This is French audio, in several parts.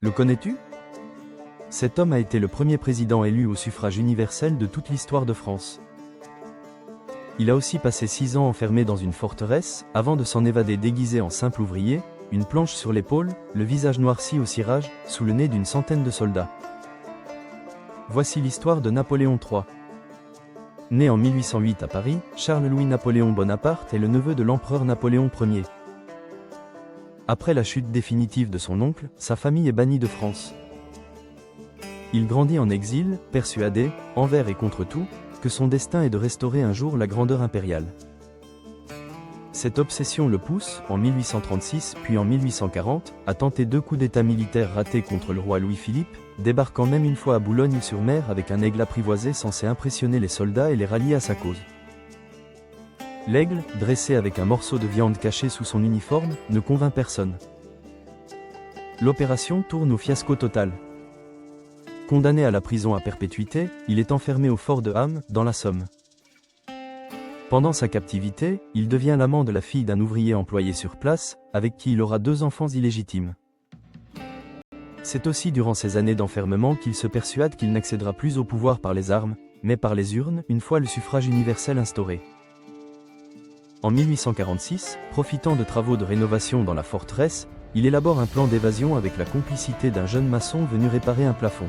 Le connais-tu? Cet homme a été le premier président élu au suffrage universel de toute l'histoire de France. Il a aussi passé 6 ans enfermé dans une forteresse, avant de s'en évader déguisé en simple ouvrier, une planche sur l'épaule, le visage noirci au cirage, sous le nez d'une centaine de soldats. Voici l'histoire de Napoléon III. Né en 1808 à Paris, Charles-Louis-Napoléon Bonaparte est le neveu de l'empereur Napoléon Ier. Après la chute définitive de son oncle, sa famille est bannie de France. Il grandit en exil, persuadé, envers et contre tout, que son destin est de restaurer un jour la grandeur impériale. Cette obsession le pousse, en 1836 puis en 1840, à tenter 2 coups d'état militaires ratés contre le roi Louis-Philippe, débarquant même une fois à Boulogne-sur-Mer avec un aigle apprivoisé censé impressionner les soldats et les rallier à sa cause. L'aigle, dressé avec un morceau de viande caché sous son uniforme, ne convainc personne. L'opération tourne au fiasco total. Condamné à la prison à perpétuité, il est enfermé au fort de Ham, dans la Somme. Pendant sa captivité, il devient l'amant de la fille d'un ouvrier employé sur place, avec qui il aura 2 enfants illégitimes. C'est aussi durant ces années d'enfermement qu'il se persuade qu'il n'accédera plus au pouvoir par les armes, mais par les urnes, une fois le suffrage universel instauré. En 1846, profitant de travaux de rénovation dans la forteresse, il élabore un plan d'évasion avec la complicité d'un jeune maçon venu réparer un plafond.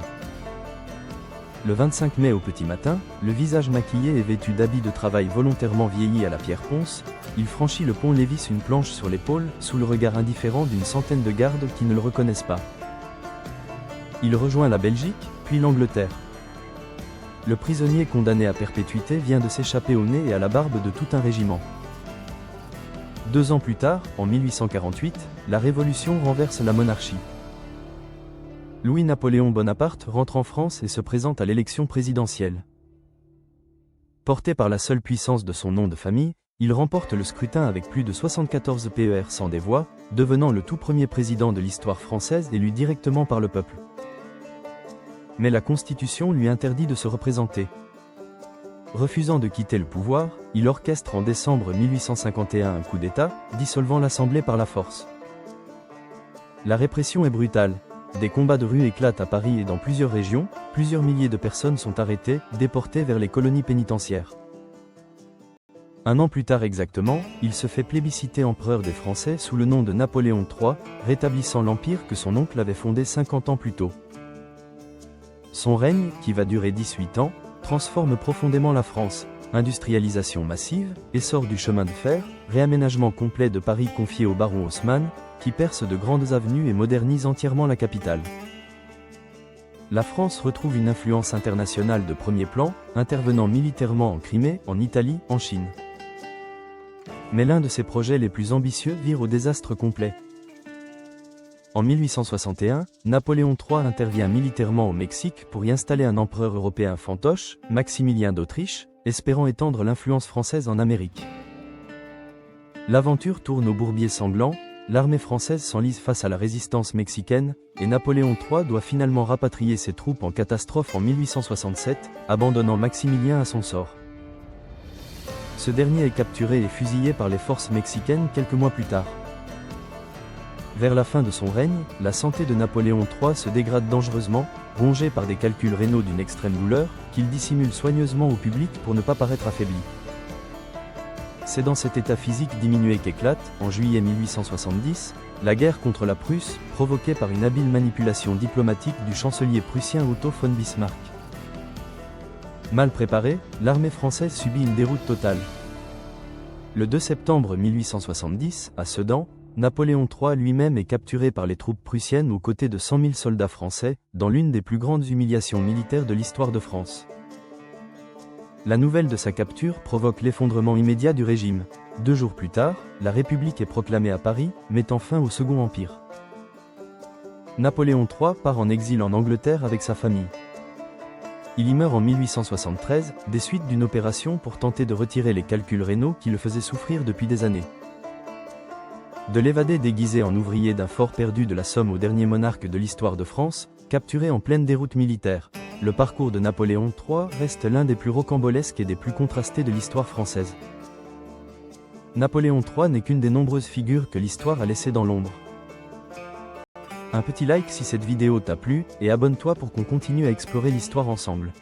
Le 25 mai au petit matin, le visage maquillé et vêtu d'habits de travail volontairement vieillis à la pierre ponce, il franchit le pont Lévis une planche sur l'épaule, sous le regard indifférent d'une centaine de gardes qui ne le reconnaissent pas. Il rejoint la Belgique, puis l'Angleterre. Le prisonnier condamné à perpétuité vient de s'échapper au nez et à la barbe de tout un régiment. 2 ans plus tard, en 1848, la Révolution renverse la monarchie. Louis-Napoléon Bonaparte rentre en France et se présente à l'élection présidentielle. Porté par la seule puissance de son nom de famille, il remporte le scrutin avec plus de 74 PER sans des voix, devenant le tout premier président de l'histoire française élu directement par le peuple. Mais la Constitution lui interdit de se représenter. Refusant de quitter le pouvoir, il orchestre en décembre 1851 un coup d'État, dissolvant l'Assemblée par la force. La répression est brutale. Des combats de rue éclatent à Paris et dans plusieurs régions, plusieurs milliers de personnes sont arrêtées, déportées vers les colonies pénitentiaires. 1 an plus tard exactement, il se fait plébisciter empereur des Français sous le nom de Napoléon III, rétablissant l'empire que son oncle avait fondé 50 ans plus tôt. Son règne, qui va durer 18 ans, transforme profondément la France. Industrialisation massive, essor du chemin de fer, réaménagement complet de Paris confié au baron Haussmann, qui perce de grandes avenues et modernise entièrement la capitale. La France retrouve une influence internationale de premier plan, intervenant militairement en Crimée, en Italie, en Chine. Mais l'un de ses projets les plus ambitieux vire au désastre complet. En 1861, Napoléon III intervient militairement au Mexique pour y installer un empereur européen fantoche, Maximilien d'Autriche, espérant étendre l'influence française en Amérique. L'aventure tourne au bourbier sanglant, l'armée française s'enlise face à la résistance mexicaine, et Napoléon III doit finalement rapatrier ses troupes en catastrophe en 1867, abandonnant Maximilien à son sort. Ce dernier est capturé et fusillé par les forces mexicaines quelques mois plus tard. Vers la fin de son règne, la santé de Napoléon III se dégrade dangereusement, rongé par des calculs rénaux d'une extrême douleur, qu'il dissimule soigneusement au public pour ne pas paraître affaibli. C'est dans cet état physique diminué qu'éclate, en juillet 1870, la guerre contre la Prusse, provoquée par une habile manipulation diplomatique du chancelier prussien Otto von Bismarck. Mal préparée, l'armée française subit une déroute totale. Le 2 septembre 1870, à Sedan, Napoléon III lui-même est capturé par les troupes prussiennes aux côtés de 100 000 soldats français, dans l'une des plus grandes humiliations militaires de l'histoire de France. La nouvelle de sa capture provoque l'effondrement immédiat du régime. 2 jours plus tard, la République est proclamée à Paris, mettant fin au Second Empire. Napoléon III part en exil en Angleterre avec sa famille. Il y meurt en 1873, des suites d'une opération pour tenter de retirer les calculs rénaux qui le faisaient souffrir depuis des années. De l'évader déguisé en ouvrier d'un fort perdu de la Somme au dernier monarque de l'histoire de France, capturé en pleine déroute militaire, le parcours de Napoléon III reste l'un des plus rocambolesques et des plus contrastés de l'histoire française. Napoléon III n'est qu'une des nombreuses figures que l'histoire a laissées dans l'ombre. Un petit like si cette vidéo t'a plu, et abonne-toi pour qu'on continue à explorer l'histoire ensemble.